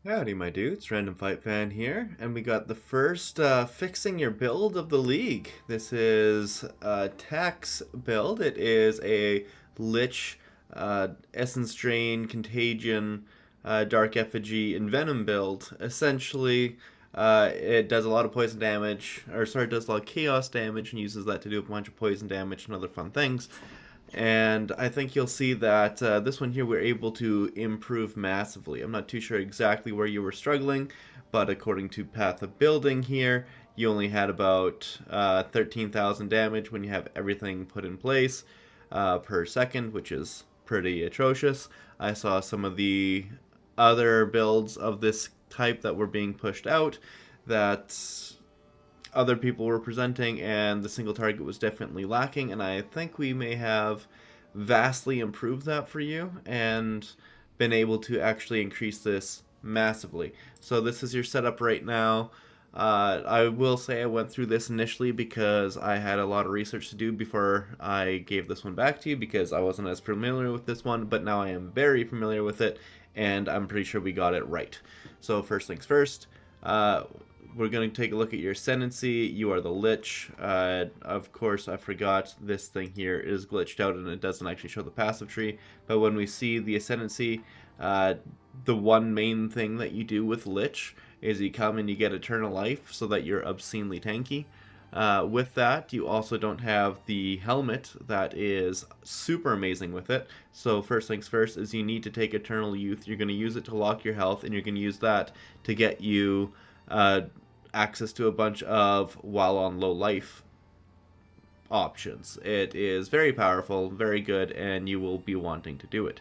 Howdy, my dudes. Random Fight Fan here, and we got the first fixing your build of the league. This is a tax build. It is a Lich, Essence Drain, Contagion, Dark Effigy, and Venom build. Essentially, it does a lot of poison damage, or sorry, it does a lot of chaos damage, and uses that to do a bunch of poison damage and other fun things. And I think you'll see that this one here we're able to improve massively. I'm not too sure exactly where you were struggling, but according to Path of Building here, you only had about 13,000 damage when you have everything put in place per second, which is pretty atrocious. I saw some of the other builds of this type that were being pushed out that other people were presenting, and the single target was definitely lacking, and I think we may have vastly improved that for you and been able to actually increase this massively. So this is your setup right now. I will say I went through this initially because I had a lot of research to do before I gave this one back to you, because I wasn't as familiar with this one, but now I am very familiar with it, and I'm pretty sure we got it right. So first things first, we're going to take a look at your Ascendancy. You are the Lich. Of course, I forgot this thing here is glitched out and it doesn't actually show the passive tree. But when we see the Ascendancy, the one main thing that you do with Lich is you come and you get Eternal Life so that you're obscenely tanky. With that, you also don't have the helmet that is super amazing with it. So first things first is you need to take Eternal Youth. You're going to use it to lock your health, and you're going to use that to get you access to a bunch of while on low life options. It is very powerful, very good, and you will be wanting to do it.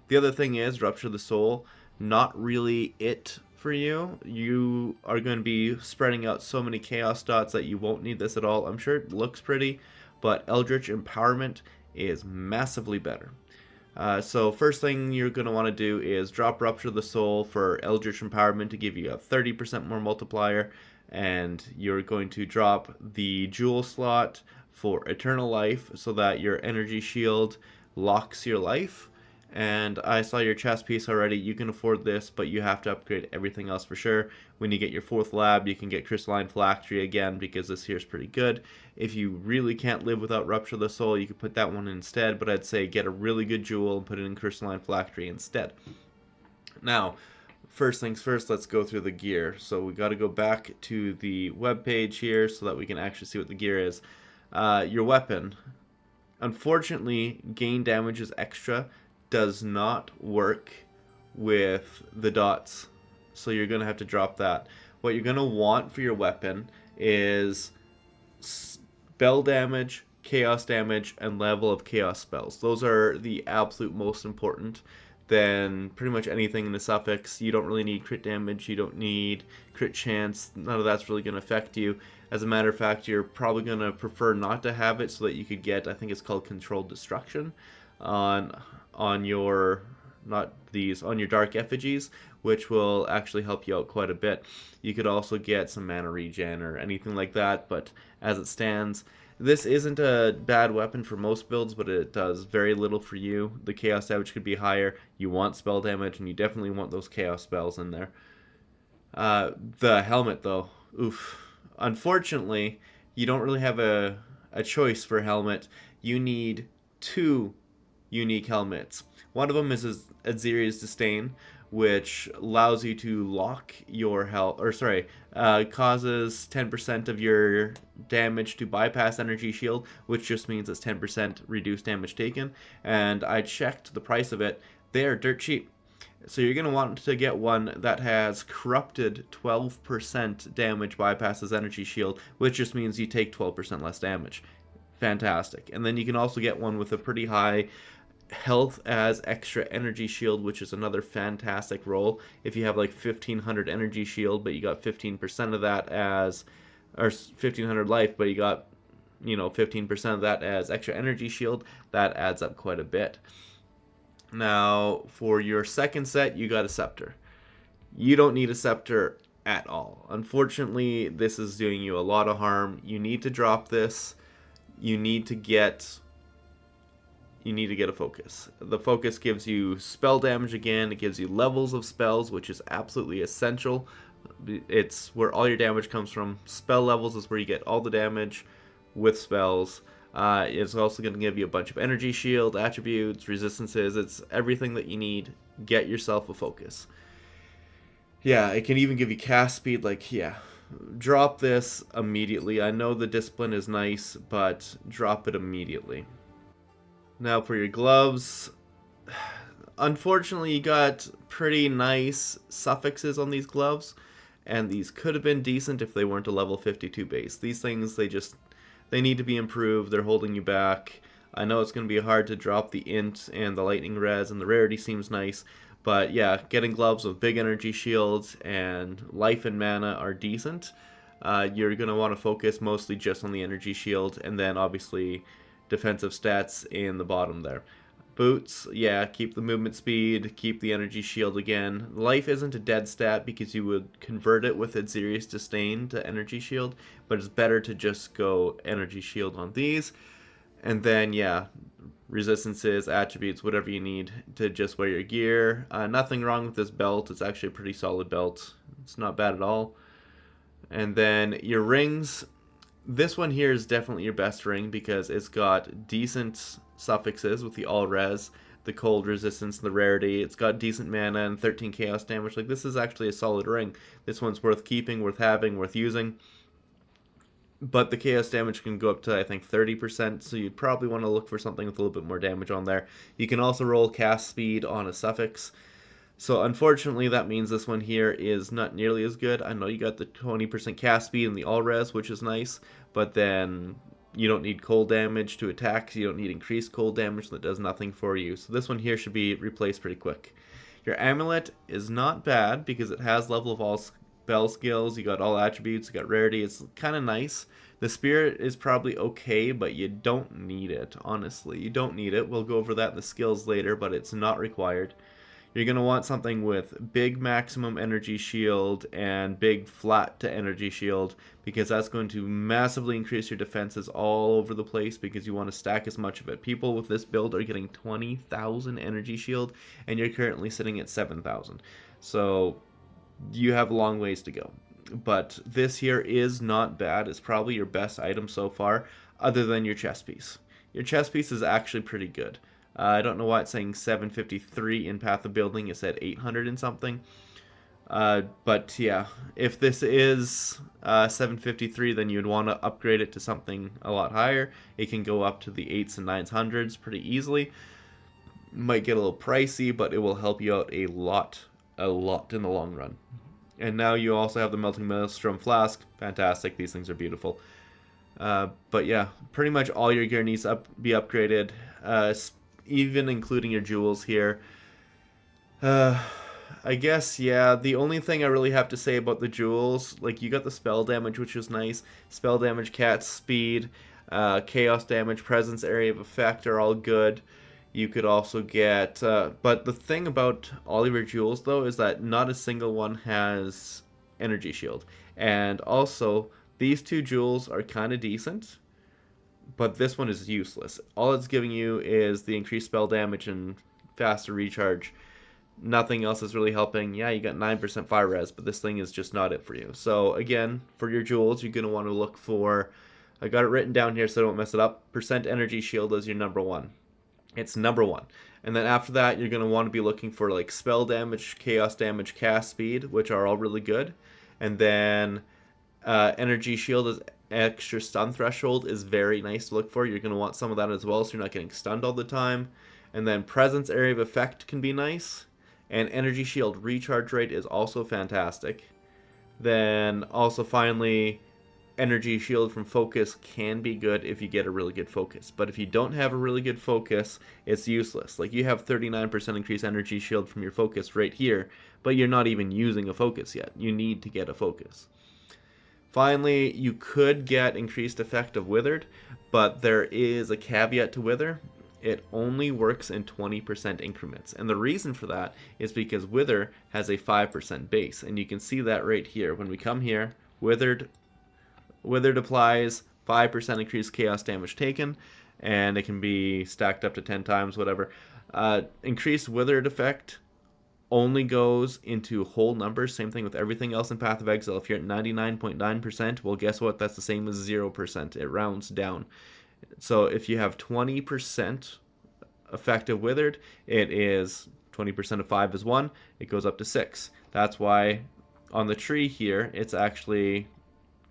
The other thing is Rupture the Soul, not really it for you. You are going to be spreading out so many chaos dots that you won't need this at all. I'm sure it looks pretty, but Eldritch Empowerment is massively better. So first thing you're going to want to do is drop Rupture the Soul for Eldritch Empowerment to give you a 30% more multiplier, and you're going to drop the Jewel slot for Eternal Life so that your Energy Shield locks your life. And I saw your chest piece already. You can afford this, but you have to upgrade everything else for sure. When you get your 4th lab, you can get Crystalline Phylactery again, because this here is pretty good. If you really can't live without Rupture the Soul, you could put that one instead, but I'd say get a really good jewel and put it in Crystalline Phylactery instead. Now, first things first, let's go through the gear. So we got to go back to the web page here so that we can actually see what the gear is. Your weapon, unfortunately, gain damage is extra, does not work with the dots, so you're going to have to drop that. What you're going to want for your weapon is spell damage, chaos damage, and level of chaos spells. Those are the absolute most important. Then pretty much anything in the suffix. You don't really need crit damage, you don't need crit chance, none of that's really going to affect you. As a matter of fact, you're probably going to prefer not to have it so that you could get, I think it's called Controlled Destruction, on your, not these, on your Dark Effigies, which will actually help you out quite a bit. You could also get some mana regen or anything like that, but as it stands, this isn't a bad weapon for most builds, but it does very little for you. The chaos damage could be higher. You want spell damage, and you definitely want those chaos spells in there. The helmet, though, oof. Unfortunately, you don't really have a choice for helmet. You need 2 unique helmets. One of them is Aziri's Disdain, which allows you to lock your health, or sorry, causes 10% of your damage to bypass energy shield, which just means it's 10% reduced damage taken. And I checked the price of it. They are dirt cheap. So you're going to want to get one that has corrupted 12% damage bypasses energy shield, which just means you take 12% less damage. Fantastic. And then you can also get one with a pretty high health as extra energy shield, which is another fantastic roll. If you have like 1500 energy shield, but you got 15% of that as, or 1500 life, but you got, 15% of that as extra energy shield, that adds up quite a bit. Now, for your second set, you got a scepter. You don't need a scepter at all. Unfortunately, this is doing you a lot of harm. You need to drop this. You need to get you need to get a focus. The focus gives you spell damage again, it gives you levels of spells, which is absolutely essential. It's where all your damage comes from. Spell levels is where you get all the damage with spells. It's also going to give you a bunch of energy shield, attributes, resistances. It's everything that you need. Get yourself a focus. Yeah, it can even give you cast speed. Like, yeah, drop this immediately. I know the discipline is nice, but drop it immediately. Now for your gloves. Unfortunately, you got pretty nice suffixes on these gloves, and these could have been decent if they weren't a level 52 base. These things, they need to be improved. They're holding you back. I know it's going to be hard to drop the int and the lightning res, and the rarity seems nice, but yeah, getting gloves with big energy shields and life and mana are decent. You're going to want to focus mostly just on the energy shield, and then obviously defensive stats in the bottom there. Boots, yeah, keep the movement speed, keep the energy shield again. Life isn't a dead stat because you would convert it with Azirius Disdain to energy shield, but it's better to just go energy shield on these. And then, yeah, resistances, attributes, whatever you need to just wear your gear. Nothing wrong with this belt. It's actually a pretty solid belt. It's not bad at all. And then your rings. This one here is definitely your best ring because it's got decent suffixes with the all res, the cold resistance, the rarity. It's got decent mana and 13 chaos damage. Like, this is actually a solid ring. This one's worth keeping, worth having, worth using. But the chaos damage can go up to, I think, 30%, so you'd probably want to look for something with a little bit more damage on there. You can also roll cast speed on a suffix. So unfortunately, that means this one here is not nearly as good. I know you got the 20% cast speed and the all res, which is nice, but then you don't need cold damage to attack, so you don't need increased cold damage that does nothing for you. So this one here should be replaced pretty quick. Your amulet is not bad because it has level of all spell skills, you got all attributes, you got rarity, it's kind of nice. The spirit is probably okay, but you don't need it, honestly. You don't need it. We'll go over that in the skills later, but it's not required. You're going to want something with big maximum energy shield and big flat to energy shield because that's going to massively increase your defenses all over the place because you want to stack as much of it. People with this build are getting 20,000 energy shield and you're currently sitting at 7,000. So you have a long ways to go. But this here is not bad. It's probably your best item so far other than your chest piece. Your chest piece is actually pretty good. I don't know why it's saying 753 in Path of Building. It said 800 and something. But yeah, if this is 753, then you'd want to upgrade it to something a lot higher. It can go up to the 8s and 900s pretty easily. Might get a little pricey, but it will help you out a lot in the long run. And now you also have the Melting Maelstrom Flask. Fantastic. These things are beautiful. But yeah, pretty much all your gear needs to be upgraded. Even including your jewels here. I guess, yeah, the only thing I really have to say about the jewels, like, you got the spell damage, which is nice. Spell damage, cat speed, chaos damage, presence, area of effect are all good. You could also get, but the thing about all of your jewels, though, is that not a single one has energy shield. And also, these two jewels are kind of decent, but this one is useless. All it's giving you is the increased spell damage and faster recharge. Nothing else is really helping. Yeah, you got 9% fire res, but this thing is just not it for you. So again, for your jewels, you're going to want to look for, I got it written down here so I don't mess it up, percent energy shield is your number one. It's number one. And then after that, you're going to want to be looking for like spell damage, chaos damage, cast speed, which are all really good. And then energy shield is extra stun threshold is very nice to look for. You're going to want some of that as well so you're not getting stunned all the time. And then presence, area of effect can be nice. And energy shield recharge rate is also fantastic. Then also finally, energy shield from focus can be good if you get a really good focus. But if you don't have a really good focus, it's useless. Like, you have 39% increased energy shield from your focus right here, but you're not even using a focus yet. You need to get a focus. Finally, you could get increased effect of Withered, but there is a caveat to Wither. It only works in 20% increments. And the reason for that is because Wither has a 5% base. And you can see that right here. When we come here, Withered applies 5% increased chaos damage taken. and it can be stacked up to 10 times, whatever. Increased withered effect only goes into whole numbers. Same thing with everything else in Path of Exile. If you're at 99.9%, well, guess what? That's the same as 0%. It rounds down. So if you have 20% effective withered, it is 20% of 5 is 1. It goes up to 6. That's why on the tree here, it's actually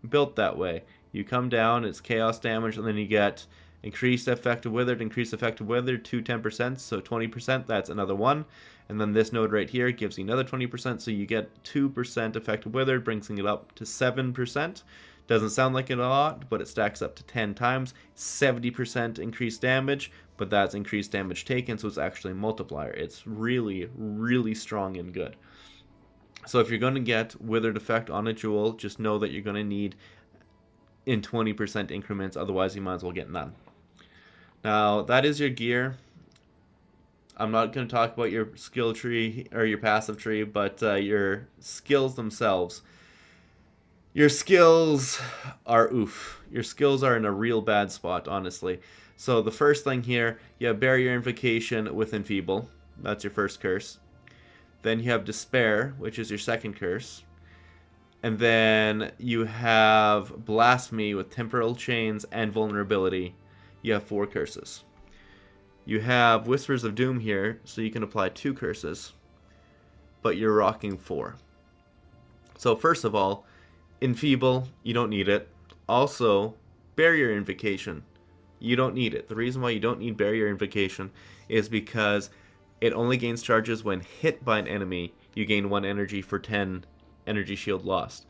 built that way. You come down, it's chaos damage, and then you get increased effective withered, to 10%, so 20%, that's another 1. And then this node right here gives you another 20%, so you get 2% effective withered, brings it up to 7%. Doesn't sound like it a lot, but it stacks up to 10 times. 70% increased damage, but that's increased damage taken, so it's actually a multiplier. It's really, really strong and good. So if you're going to get withered effect on a jewel, just know that you're going to need in 20% increments, otherwise you might as well get none. Now, that is your gear. I'm not going to talk about your skill tree or your passive tree, but your skills themselves. Your skills are oof. Your skills are in a real bad spot, honestly. So the first thing here, you have Barrier Invocation with Enfeeble. That's your first curse. Then you have Despair, which is your second curse. And then you have Blasphemy with Temporal Chains and Vulnerability. You have 4 curses. You have Whispers of Doom here, so you can apply 2 curses. But you're rocking 4. So first of all, Enfeeble, you don't need it. Also, Barrier Invocation, you don't need it. The reason why you don't need Barrier Invocation is because it only gains charges when hit by an enemy. You gain 1 energy for 10 energy shield lost.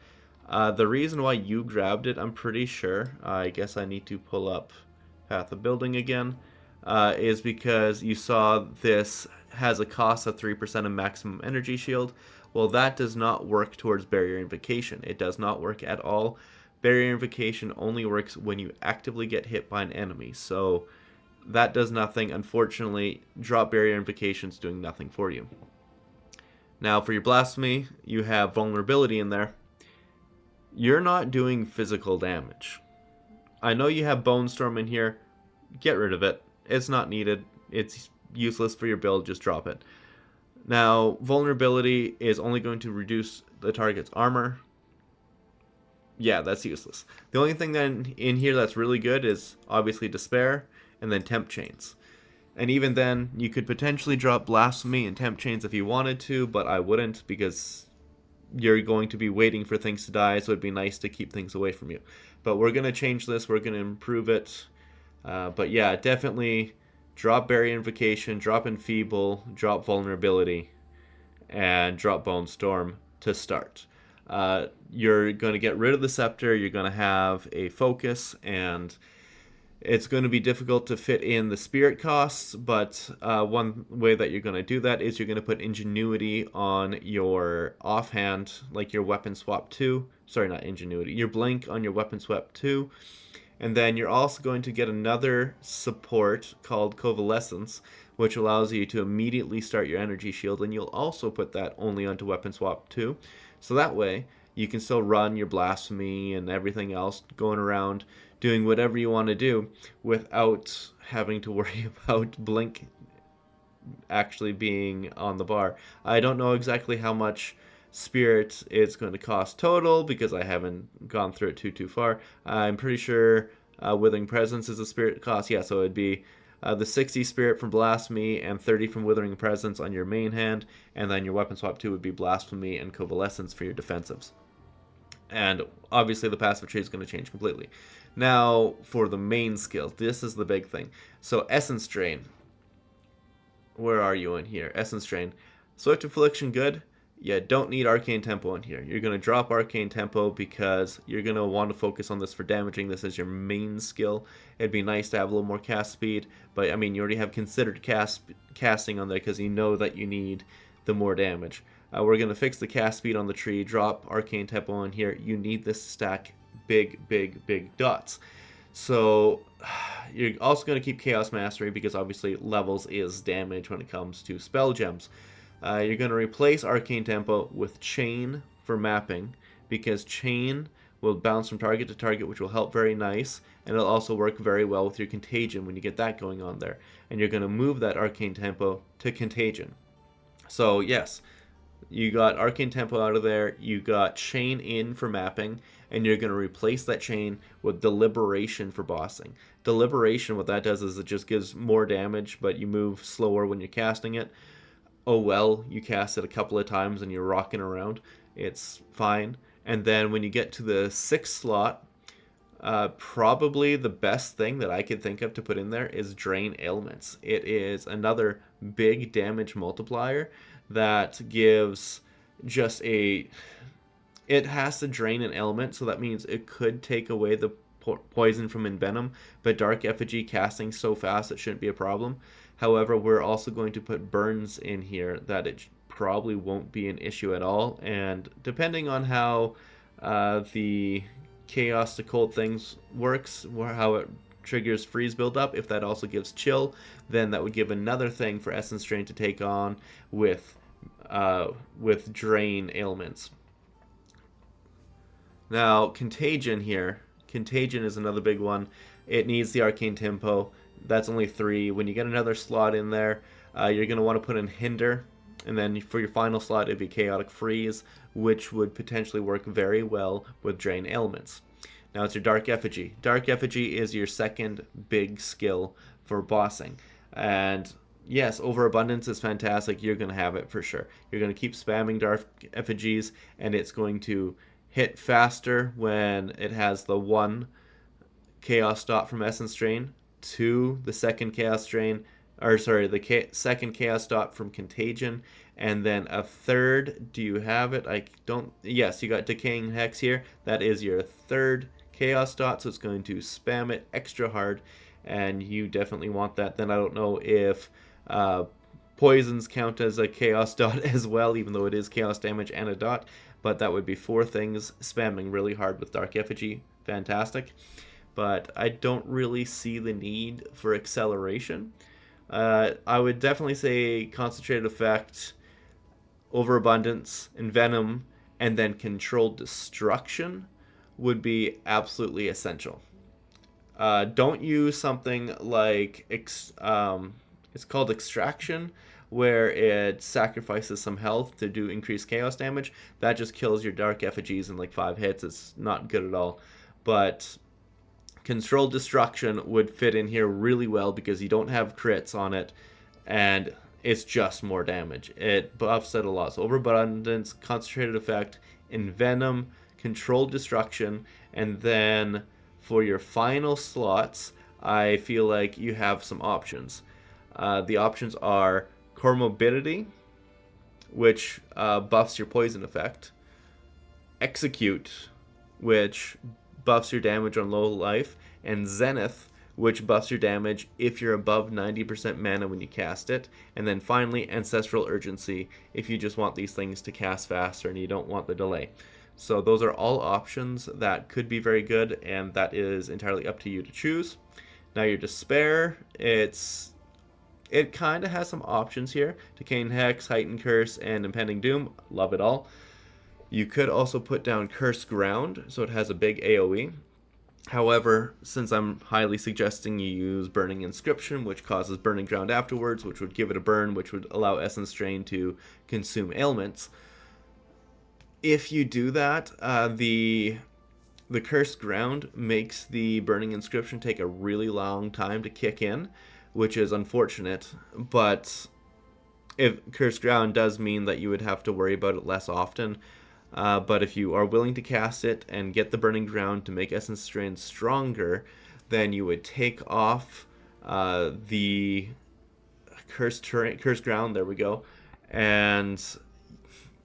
The reason why you grabbed it, I'm pretty sure, I guess I need to pull up Path of Building again, is because you saw this has a cost of 3% of maximum energy shield. Well, that does not work towards Barrier Invocation. It does not work at all. Barrier Invocation only works when you actively get hit by an enemy. So that does nothing. Unfortunately, drop Barrier Invocation is doing nothing for you. Now, for your Blasphemy, you have Vulnerability in there. You're not doing physical damage. I know you have Bone Storm in here. Get rid of it. It's not needed. It's useless for your build. Just drop it. Now, Vulnerability is only going to reduce the target's armor. Yeah, that's useless. The only thing then in here that's really good is obviously Despair and then Temp Chains. And even then, you could potentially drop Blasphemy and Temp Chains if you wanted to, but I wouldn't because you're going to be waiting for things to die, so it'd be nice to keep things away from you. But we're going to change this. We're going to improve it. But yeah, definitely drop Barrier Invocation, drop Enfeeble, drop Vulnerability, and drop Bone Storm to start. You're going to get rid of the Scepter, you're going to have a Focus, and it's going to be difficult to fit in the Spirit costs, but one way that you're going to do that is you're going to put Ingenuity on your offhand, like your Weapon Swap 2. Sorry, not Ingenuity. Your Blink on your Weapon Swap 2. And then you're also going to get another support called Coalescence, which allows you to immediately start your energy shield, and you'll also put that only onto Weapon Swap 2. So that way, you can still run your Blasphemy and everything else, going around doing whatever you want to do without having to worry about Blink actually being on the bar. I don't know exactly how much Spirit is going to cost total because I haven't gone through it too far. I'm pretty sure Withering Presence is a Spirit cost. Yeah, so it'd be the 60 Spirit from Blasphemy and 30 from Withering Presence on your main hand, and then your Weapon Swap 2 would be Blasphemy and Coalescence for your defensives. And obviously the passive tree is going to change completely. Now, for the main skill, this is the big thing. So Essence Drain. Where are you in here? Essence Drain. Swift Affliction, good. You don't need Arcane Tempo in here. You're going to drop Arcane Tempo because you're going to want to focus on this for damaging. This is your main skill. It'd be nice to have a little more cast speed, but I mean, you already have considered casting on there because you know that you need the more damage. We're going to fix the cast speed on the tree, drop Arcane Tempo in here. You need this to stack big dots. So you're also going to keep Chaos Mastery because obviously levels is damage when it comes to spell gems. You're going to replace Arcane Tempo with Chain for mapping because Chain will bounce from target to target, which will help very nice, and it'll also work very well with your Contagion when you get that going on there. And you're going to move that Arcane Tempo to Contagion. So yes, you got Arcane Tempo out of there, you got Chain in for mapping, and you're going to replace that Chain with Deliberation for bossing. Deliberation, what that does is it just gives more damage, but you move slower when you're casting it. Oh well, you cast it a couple of times and you're rocking around. It's fine. And then when you get to the 6th slot, probably the best thing that I could think of to put in there is Drain Ailments. It is another big damage multiplier that gives just a... It has to drain an ailment, so that means it could take away the poison from Envenom, but Dark Effigy casting so fast it shouldn't be a problem. However, we're also going to put burns in here that it probably won't be an issue at all, and depending on how the Chaos to Cold things works, how it triggers freeze buildup, if that also gives chill, then that would give another thing for Essence Drain to take on with drain ailments. Now, Contagion here. Contagion is another big one. It needs the Arcane Tempo. That's only 3. When you get another slot in there, you're going to want to put in Hinder. And then for your final slot, it'd be Chaotic Freeze, which would potentially work very well with Drain Ailments. Now it's your Dark Effigy. Dark Effigy is your second big skill for bossing. And yes, Overabundance is fantastic. You're going to have it for sure. You're going to keep spamming Dark Effigies, and it's going to hit faster when it has the 1 Chaos Dot from Essence Drain, 2 the second Chaos Drain, or sorry, the second Chaos Dot from Contagion, and then a third. Do you have it? I don't. Yes, you got Decaying Hex here. That is your third Chaos Dot, so it's going to spam it extra hard, and you definitely want that. Then I don't know if poisons count as a Chaos Dot as well, even though it is Chaos damage and a dot. But that would be 4 things spamming really hard with Dark Effigy. Fantastic. But I don't really see the need for acceleration. I would definitely say Concentrated Effect, Overabundance, Envenom, and then Controlled Destruction would be absolutely essential. Don't use something like... it's called Extraction, where it sacrifices some health to do increased chaos damage. That just kills your Dark Effigies in like 5 hits. It's not good at all. But Controlled Destruction would fit in here really well because you don't have crits on it, and it's just more damage. It buffs it a lot. So Overabundance, Concentrated Effect, Envenom, Controlled Destruction, and then for your final slots, I feel like you have some options. The options are Core Morbidity, which buffs your poison effect. Execute, which buffs your damage on low life. And Zenith, which buffs your damage if you're above 90% mana when you cast it. And then finally, Ancestral Urgency, if you just want these things to cast faster and you don't want the delay. So those are all options that could be very good, and that is entirely up to you to choose. Now your Despair, it kind of has some options here. Decaying Hex, Heightened Curse, and Impending Doom. Love it all. You could also put down Cursed Ground, so it has a big AoE. However, since I'm highly suggesting you use Burning Inscription, which causes Burning Ground afterwards, which would give it a burn, which would allow Essence Drain to consume ailments. If you do that, the Cursed Ground makes the Burning Inscription take a really long time to kick in, which is unfortunate, but if Cursed Ground does mean that you would have to worry about it less often. But if you are willing to cast it and get the Burning Ground to make Essence Drain stronger, then you would take off the Cursed Ground, there we go, and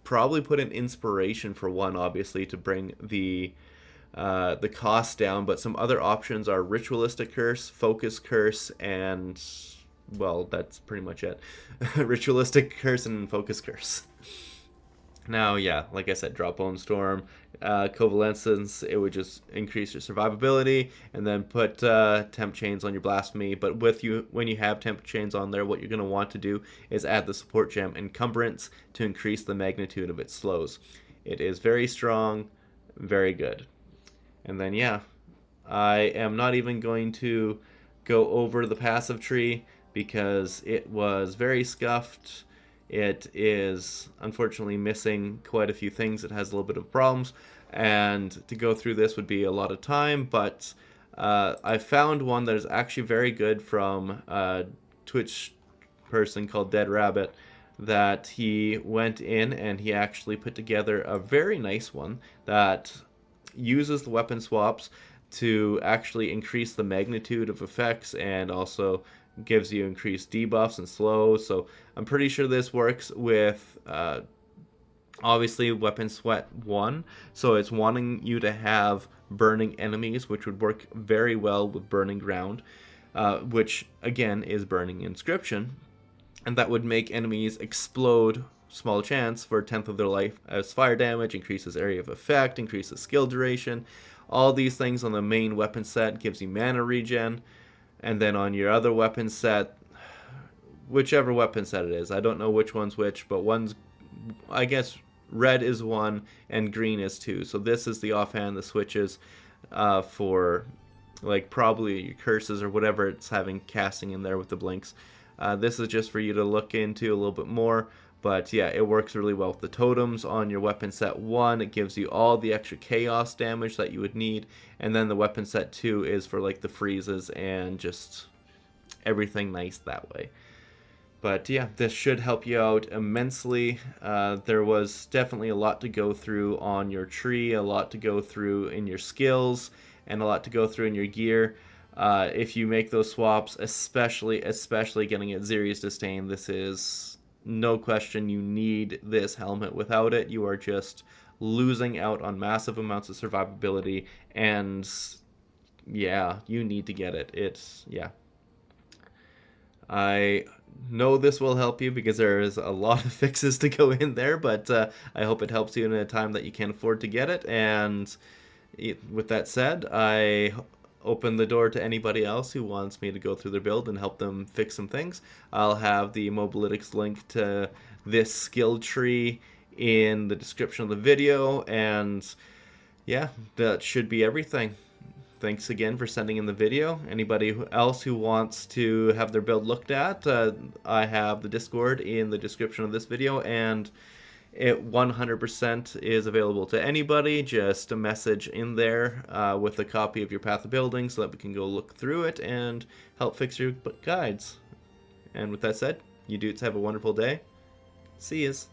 probably put an Inspiration for 1, obviously, to bring the cost down. But some other options are Ritualistic Curse, Focus Curse, and, well, that's pretty much it. Ritualistic Curse and Focus Curse. Now, yeah, like I said, drop Bone Storm, Covalescence, it would just increase your survivability, and then put Temp Chains on your Blasphemy. But when you have Temp Chains on there, what you're going to want to do is add the support gem Encumbrance to increase the magnitude of its slows. It is very strong, very good. And then, yeah, I am not even going to go over the passive tree because it was very scuffed. It is unfortunately missing quite a few things. It has a little bit of problems, and to go through this would be a lot of time, but I found one that is actually very good from a Twitch person called Dead Rabbit, that he went in and he actually put together a very nice one that uses the weapon swaps to actually increase the magnitude of effects and also gives you increased debuffs and slows. So I'm pretty sure this works with obviously weapon sweat 1, so it's wanting you to have burning enemies, which would work very well with burning ground, which again is burning inscription, and that would make enemies explode small chance for a tenth of their life as fire damage, increases area of effect, increases skill duration. All these things on the main weapon set gives you mana regen, and then on your other weapon set, whichever weapon set it is, I don't know which one's which, but one's, I guess, red is 1 and green is 2. So this is the offhand, the switches for like probably your curses or whatever it's having casting in there with the blinks. This is just for you to look into a little bit more. But yeah, it works really well with the totems on your weapon set 1. It gives you all the extra chaos damage that you would need. And then the weapon set 2 is for like the freezes and just everything nice that way. But yeah, this should help you out immensely. There was definitely a lot to go through on your tree, a lot to go through in your skills, and a lot to go through in your gear. If you make those swaps, especially getting at Zeri's Disdain, this is no question. You need this helmet. Without it, you are just losing out on massive amounts of survivability, and yeah, you need to get it. Yeah. I know this will help you because there is a lot of fixes to go in there, but I hope it helps you in a time that you can afford to get it. And with that said, I open the door to anybody else who wants me to go through their build and help them fix some things. I'll have the Mobalytics link to this skill tree in the description of the video, and yeah, that should be everything. Thanks again for sending in the video. Anybody else who wants to have their build looked at, I have the Discord in the description of this video, and it 100% is available to anybody. Just a message in there with a copy of your Path of Building so that we can go look through it and help fix your guides. And with that said, you dudes have a wonderful day. See yous.